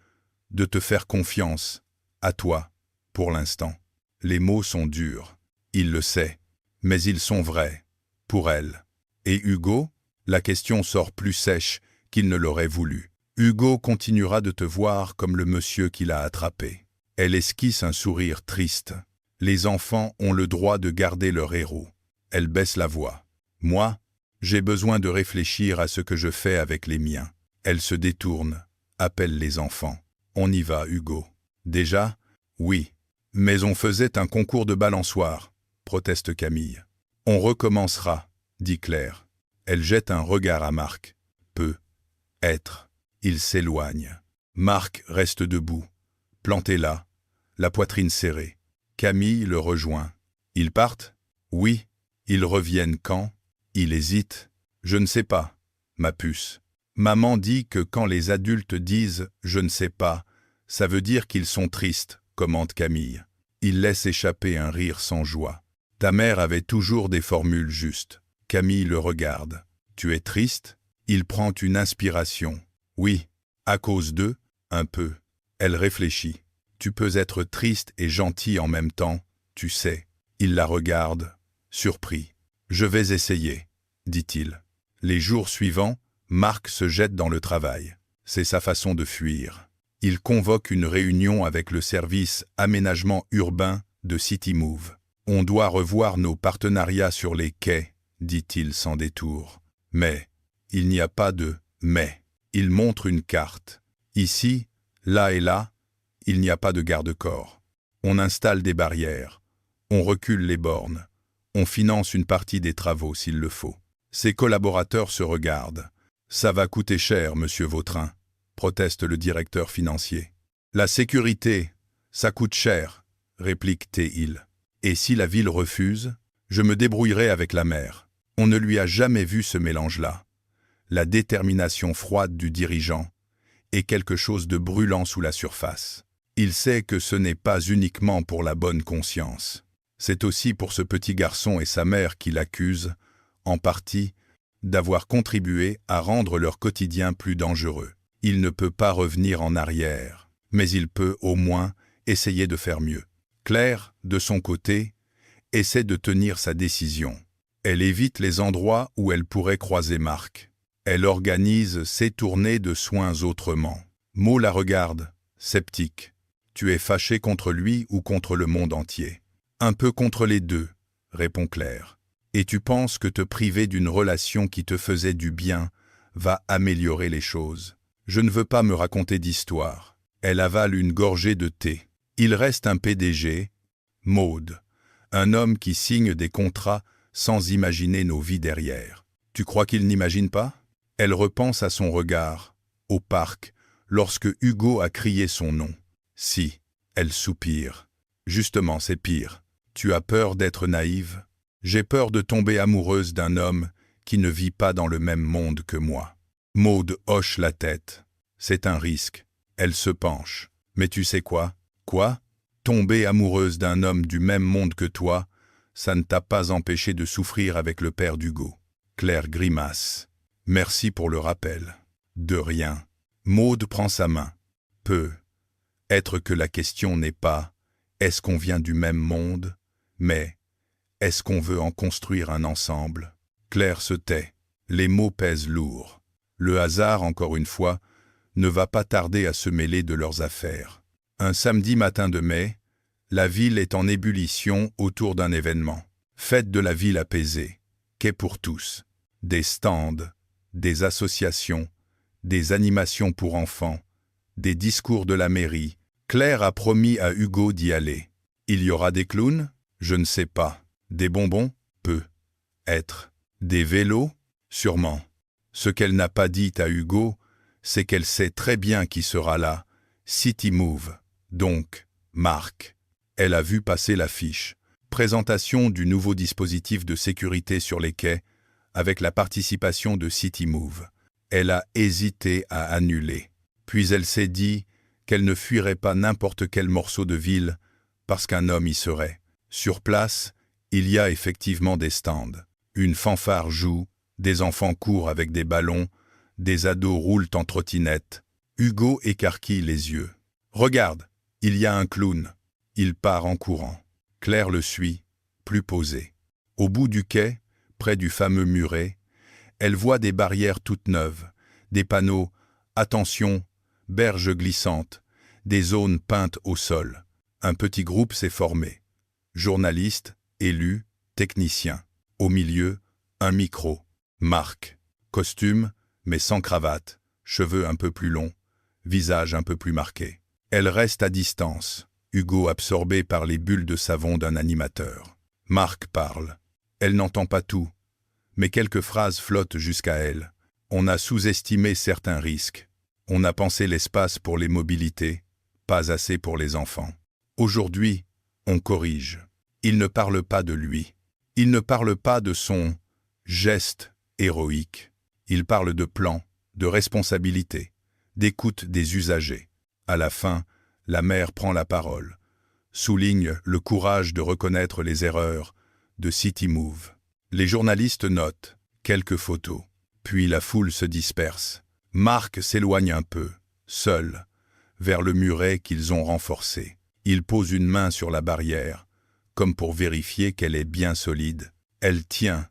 te faire confiance, à toi, pour l'instant. Les mots sont durs, il le sait, mais ils sont vrais, pour elle. Et Hugo? La question sort plus sèche qu'il ne l'aurait voulu. Hugo continuera de te voir comme le monsieur qui l'a attrapé. Elle esquisse un sourire triste. Les enfants ont le droit de garder leur héros. Elle baisse la voix. Moi, j'ai besoin de réfléchir à ce que je fais avec les miens. Elle se détourne, appelle les enfants. On y va, Hugo. Déjà? Oui. Mais on faisait un concours de balançoire, proteste Camille. On recommencera, dit Claire. Elle jette un regard à Marc. Peut être. Il s'éloigne. Marc reste debout, planté là, la poitrine serrée. Camille le rejoint. Ils partent? Oui. Ils reviennent quand? Il hésite. Je ne sais pas, ma puce. Maman dit que quand les adultes disent « je ne sais pas », ça veut dire qu'ils sont tristes, commente Camille. Il laisse échapper un rire sans joie. Ta mère avait toujours des formules justes. Camille le regarde. Tu es triste? Il prend une inspiration. Oui. À cause d'eux? Un peu. Elle réfléchit. Tu peux être triste et gentil en même temps, tu sais. Il la regarde, surpris. Je vais essayer, dit-il. Les jours suivants, Marc se jette dans le travail. C'est sa façon de fuir. Il convoque une réunion avec le service aménagement urbain de CityMove. On doit revoir nos partenariats sur les quais, dit-il sans détour. Mais, il n'y a pas de « mais ». Il montre une carte. Ici, là et là, il n'y a pas de garde-corps. On installe des barrières. On recule les bornes. On finance une partie des travaux s'il le faut. Ses collaborateurs se regardent. Ça va coûter cher, monsieur Vautrin, proteste le directeur financier. La sécurité, ça coûte cher, réplique-t-il. Et si la ville refuse, je me débrouillerai avec la mer. On ne lui a jamais vu ce mélange-là. La détermination froide du dirigeant est quelque chose de brûlant sous la surface. Il sait que ce n'est pas uniquement pour la bonne conscience. C'est aussi pour ce petit garçon et sa mère qui l'accusent, en partie, d'avoir contribué à rendre leur quotidien plus dangereux. Il ne peut pas revenir en arrière, mais il peut au moins essayer de faire mieux. Claire, de son côté, essaie de tenir sa décision. Elle évite les endroits où elle pourrait croiser Marc. Elle organise ses tournées de soins autrement. Maud la regarde, sceptique. Tu es fâché contre lui ou contre le monde entier? Un peu contre les deux, répond Claire. Et tu penses que te priver d'une relation qui te faisait du bien va améliorer les choses. Je ne veux pas me raconter d'histoire. Elle avale une gorgée de thé. Il reste un PDG, Maud, un homme qui signe des contrats sans imaginer nos vies derrière. Tu crois qu'il n'imagine pas? Elle repense à son regard, au parc, lorsque Hugo a crié son nom. Si, elle soupire. Justement, c'est pire. Tu as peur d'être naïve? J'ai peur de tomber amoureuse d'un homme qui ne vit pas dans le même monde que moi. Maud hoche la tête. C'est un risque. Elle se penche. Mais tu sais quoi? Quoi? Tomber amoureuse d'un homme du même monde que toi, ça ne t'a pas empêché de souffrir avec le père d'Hugo. Claire grimace. Merci pour le rappel. De rien. Maud prend sa main. Peut être que la question n'est pas « est-ce qu'on vient du même monde ?» mais « est-ce qu'on veut en construire un ensemble ?» Claire se tait. Les mots pèsent lourd. Le hasard, encore une fois, ne va pas tarder à se mêler de leurs affaires. Un samedi matin de mai, la ville est en ébullition autour d'un événement. Fête de la ville apaisée. Quai pour tous. Des stands, des associations, des animations pour enfants, des discours de la mairie. Claire a promis à Hugo d'y aller. Il y aura des clowns? Je ne sais pas. Des bonbons? Peut être. Des vélos? Sûrement. Ce qu'elle n'a pas dit à Hugo, c'est qu'elle sait très bien qui sera là. City Move. Donc, Marc. Elle a vu passer l'affiche. Présentation du nouveau dispositif de sécurité sur les quais, avec la participation de City Move. Elle a hésité à annuler. Puis elle s'est dit qu'elle ne fuirait pas n'importe quel morceau de ville, parce qu'un homme y serait. Sur place, il y a effectivement des stands. Une fanfare joue, des enfants courent avec des ballons, des ados roulent en trottinette. Hugo écarquille les yeux. Regarde, il y a un clown. Il part en courant. Claire le suit, plus posée. Au bout du quai, près du fameux muret, elle voit des barrières toutes neuves, des panneaux « Attention, berge glissante », des zones peintes au sol. Un petit groupe s'est formé. Journalistes, élus, techniciens. Au milieu, un micro. Marc. Costume, mais sans cravate, cheveux un peu plus longs, visage un peu plus marqué. Elle reste à distance, Hugo absorbé par les bulles de savon d'un animateur. Marc parle. Elle n'entend pas tout, mais quelques phrases flottent jusqu'à elle. On a sous-estimé certains risques. On a pensé l'espace pour les mobilités, pas assez pour les enfants. Aujourd'hui, on corrige. Il ne parle pas de lui. Il ne parle pas de son geste héroïque. Il parle de plan, de responsabilité, d'écoute des usagers. À la fin, la mère prend la parole, souligne le courage de reconnaître les erreurs de City Move. Les journalistes notent quelques photos, puis la foule se disperse. Marc s'éloigne un peu, seul, vers le muret qu'ils ont renforcé. Il pose une main sur la barrière, comme pour vérifier qu'elle est bien solide. Elle tient.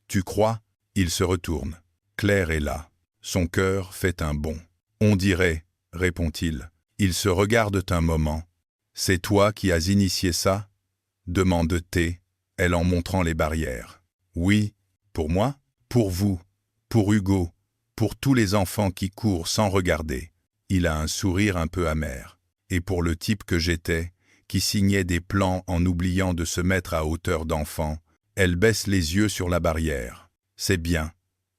Tu crois? Il se retourne. Claire est là. Son cœur fait un bond. On dirait, répond-il. Ils se regardent un moment. C'est toi qui as initié ça? Demande T, elle en montrant les barrières. Oui, pour moi, pour vous, pour Hugo, pour tous les enfants qui courent sans regarder. Il a un sourire un peu amer. Et pour le type que j'étais, qui signait des plans en oubliant de se mettre à hauteur d'enfant, elle baisse les yeux sur la barrière. C'est bien,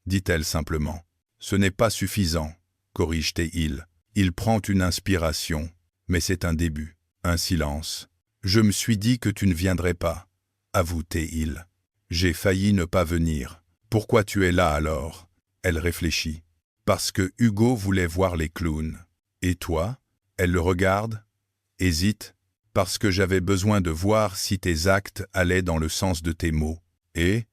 dit-elle simplement. Ce n'est pas suffisant, corrige T-il. Il prend une inspiration, mais c'est un début, un silence. Je me suis dit que tu ne viendrais pas, avoue T-il. J'ai failli ne pas venir. Pourquoi tu es là alors? Elle réfléchit. Parce que Hugo voulait voir les clowns. Et toi? Elle le regarde, hésite. Parce que j'avais besoin de voir si tes actes allaient dans le sens de tes mots. Et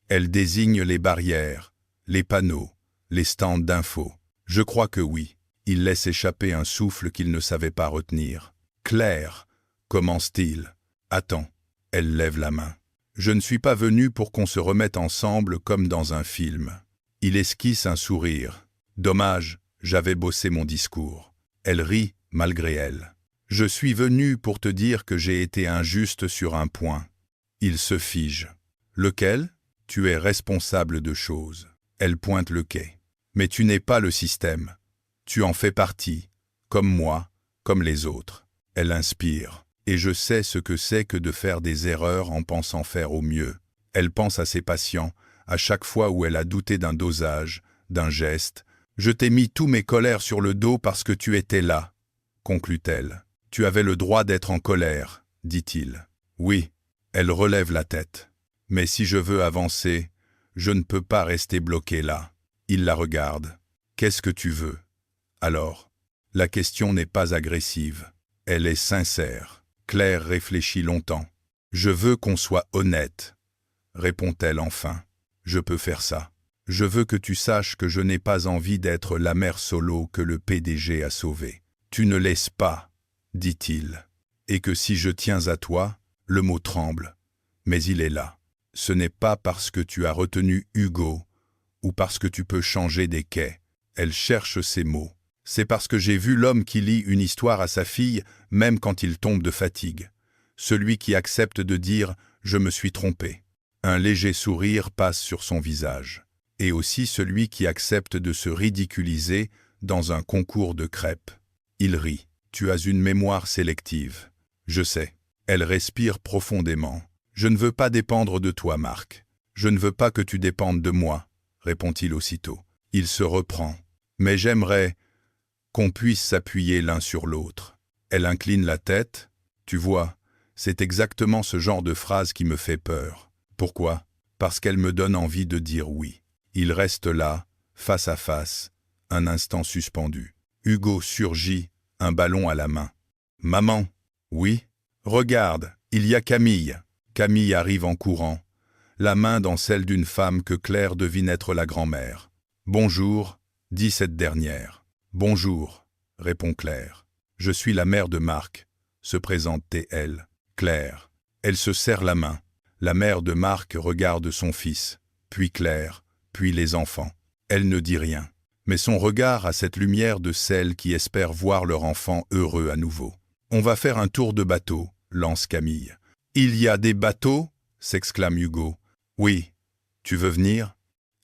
elle désigne les barrières, les panneaux, les stands d'infos. Je crois que oui. Il laisse échapper un souffle qu'il ne savait pas retenir. Claire, commence-t-il. Attends, elle lève la main. Je ne suis pas venu pour qu'on se remette ensemble comme dans un film. Il esquisse un sourire. Dommage, j'avais bossé mon discours. Elle rit, malgré elle. Je suis venu pour te dire que j'ai été injuste sur un point. Il se fige. Lequel? Tu es responsable de choses. Elle pointe le quai. Mais tu n'es pas le système. Tu en fais partie, comme moi, comme les autres. Elle inspire. Et je sais ce que c'est que de faire des erreurs en pensant faire au mieux. Elle pense à ses patients, à chaque fois où elle a douté d'un dosage, d'un geste. Je t'ai mis tous mes colères sur le dos parce que tu étais là, conclut-elle. Tu avais le droit d'être en colère, dit-il. Oui, elle relève la tête. Mais si je veux avancer, je ne peux pas rester bloqué là. Il la regarde. Qu'est-ce que tu veux? Alors, la question n'est pas agressive. Elle est sincère. Claire réfléchit longtemps. Je veux qu'on soit honnête, répond-elle enfin. Je peux faire ça. Je veux que tu saches que je n'ai pas envie d'être la mère solo que le PDG a sauvée. Tu ne laisses pas, dit-il. Et que si je tiens à toi, le mot tremble. Mais il est là. Ce n'est pas parce que tu as retenu Hugo ou parce que tu peux changer des quais. Elle cherche ses mots. C'est parce que j'ai vu l'homme qui lit une histoire à sa fille, même quand il tombe de fatigue. Celui qui accepte de dire « Je me suis trompé. Un léger sourire passe sur son visage. Et aussi celui qui accepte de se ridiculiser dans un concours de crêpes. Il rit. Tu as une mémoire sélective. Je sais. Elle respire profondément. Je ne veux pas dépendre de toi, Marc. Je ne veux pas que tu dépendes de moi, répond-il aussitôt. Il se reprend. Mais j'aimerais qu'on puisse s'appuyer l'un sur l'autre. Elle incline la tête. Tu vois, c'est exactement ce genre de phrase qui me fait peur. Pourquoi? Parce qu'elle me donne envie de dire oui. Il reste là, face à face, un instant suspendu. Hugo surgit, un ballon à la main. Maman? Oui? Regarde, il y a Camille. Camille arrive en courant, la main dans celle d'une femme que Claire devine être la grand-mère. Bonjour, dit cette dernière. Bonjour, répond Claire. Je suis la mère de Marc, se présente TL. Claire. Elle se serre la main. La mère de Marc regarde son fils, puis Claire, puis les enfants. Elle ne dit rien, mais son regard a cette lumière de celles qui espèrent voir leur enfant heureux à nouveau. On va faire un tour de bateau, lance Camille. Il y a des bateaux? S'exclame Hugo. Oui. Tu veux venir?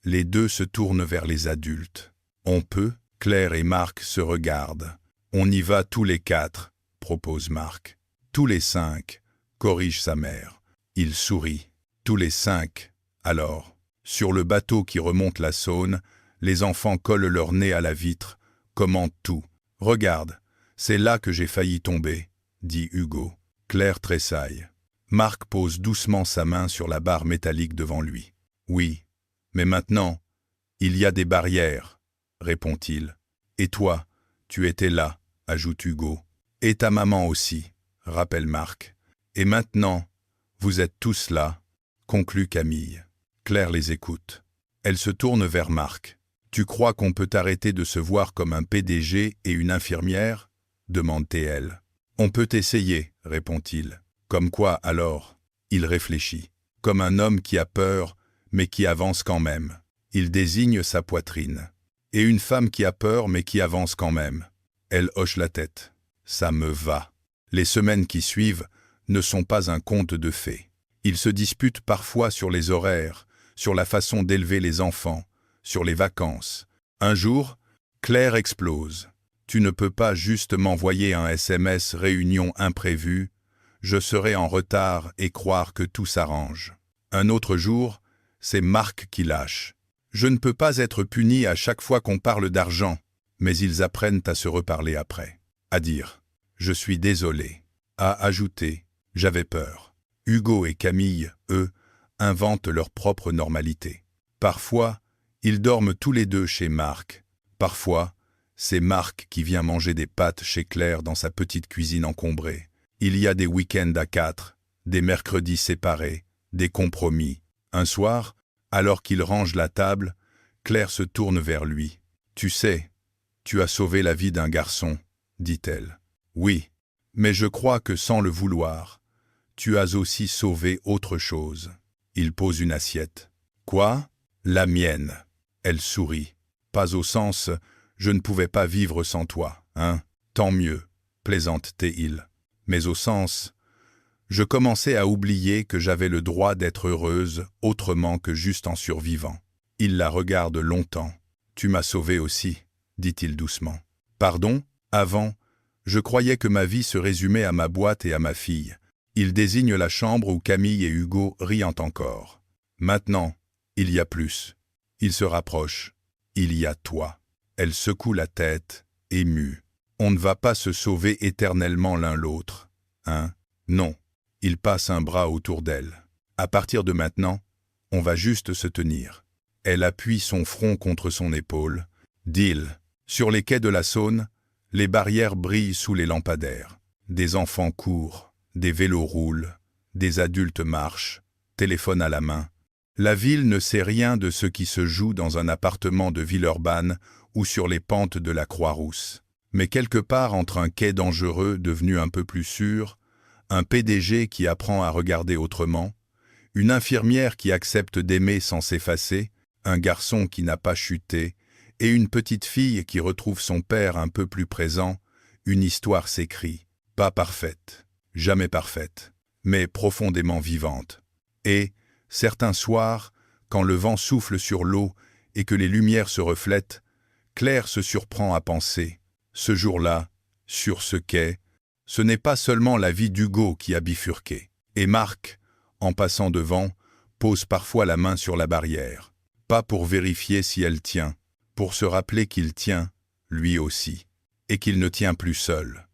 Les deux se tournent vers les adultes. On peut? Claire et Marc se regardent. On y va tous les 4, propose Marc. Tous les 5, corrige sa mère. Il sourit. Tous les 5, alors. Sur le bateau qui remonte la Saône, les enfants collent leur nez à la vitre, commentent tout. Regarde, c'est là que j'ai failli tomber, dit Hugo. Claire tressaille. Marc pose doucement sa main sur la barre métallique devant lui. Oui, mais maintenant, il y a des barrières, répond-il. Et toi, tu étais là, ajoute Hugo. Et ta maman aussi, rappelle Marc. Et maintenant, vous êtes tous là, conclut Camille. Claire les écoute. Elle se tourne vers Marc. Tu crois qu'on peut arrêter de se voir comme un PDG et une infirmière? Demande-t-elle. On peut essayer, répond-il. Comme quoi alors? Il réfléchit. Comme un homme qui a peur, mais qui avance quand même. Il désigne sa poitrine. Et une femme qui a peur, mais qui avance quand même. Elle hoche la tête. Ça me va. Les semaines qui suivent ne sont pas un conte de fées. Ils se disputent parfois sur les horaires, sur la façon d'élever les enfants, sur les vacances. Un jour, Claire explose. Tu ne peux pas juste m'envoyer un SMS réunion imprévue. Je serai en retard et croire que tout s'arrange. Un autre jour, c'est Marc qui lâche. Je ne peux pas être puni à chaque fois qu'on parle d'argent, mais ils apprennent à se reparler après. À dire « Je suis désolé », à ajouter « J'avais peur ». Hugo et Camille, eux, inventent leur propre normalité. Parfois, ils dorment tous les deux chez Marc. Parfois, c'est Marc qui vient manger des pâtes chez Claire dans sa petite cuisine encombrée. Il y a des week-ends à 4, des mercredis séparés, des compromis. Un soir, alors qu'il range la table, Claire se tourne vers lui. « Tu sais, tu as sauvé la vie d'un garçon, » dit-elle. « Oui, mais je crois que sans le vouloir, tu as aussi sauvé autre chose. » Il pose une assiette. « Quoi? La mienne. » Elle sourit. « Pas au sens « je ne pouvais pas vivre sans toi, hein? Tant mieux, » plaisante-t-il. Mais au sens « je commençais à oublier que j'avais le droit d'être heureuse autrement que juste en survivant. » Il la regarde longtemps. « Tu m'as sauvé aussi, » dit-il doucement. « Pardon? Avant, je croyais que ma vie se résumait à ma boîte et à ma fille. » Il désigne la chambre où Camille et Hugo rient encore. « Maintenant, il y a plus. » Il se rapproche. « Il y a toi. » Elle secoue la tête, émue. « On ne va pas se sauver éternellement l'un l'autre, hein? Non. » Il passe un bras autour d'elle. « À partir de maintenant, on va juste se tenir. » Elle appuie son front contre son épaule. « Deal. » Sur les quais de la Saône, les barrières brillent sous les lampadaires. Des enfants courent, des vélos roulent, des adultes marchent, téléphone à la main. La ville ne sait rien de ce qui se joue dans un appartement de Villeurbanne ou sur les pentes de la Croix-Rousse. Mais quelque part entre un quai dangereux devenu un peu plus sûr, un PDG qui apprend à regarder autrement, une infirmière qui accepte d'aimer sans s'effacer, un garçon qui n'a pas chuté, et une petite fille qui retrouve son père un peu plus présent, une histoire s'écrit, pas parfaite, jamais parfaite, mais profondément vivante. Et, certains soirs, quand le vent souffle sur l'eau et que les lumières se reflètent, Claire se surprend à penser, ce jour-là, sur ce quai, ce n'est pas seulement la vie d'Hugo qui a bifurqué. Et Marc, en passant devant, pose parfois la main sur la barrière, pas pour vérifier si elle tient, pour se rappeler qu'il tient, lui aussi, et qu'il ne tient plus seul.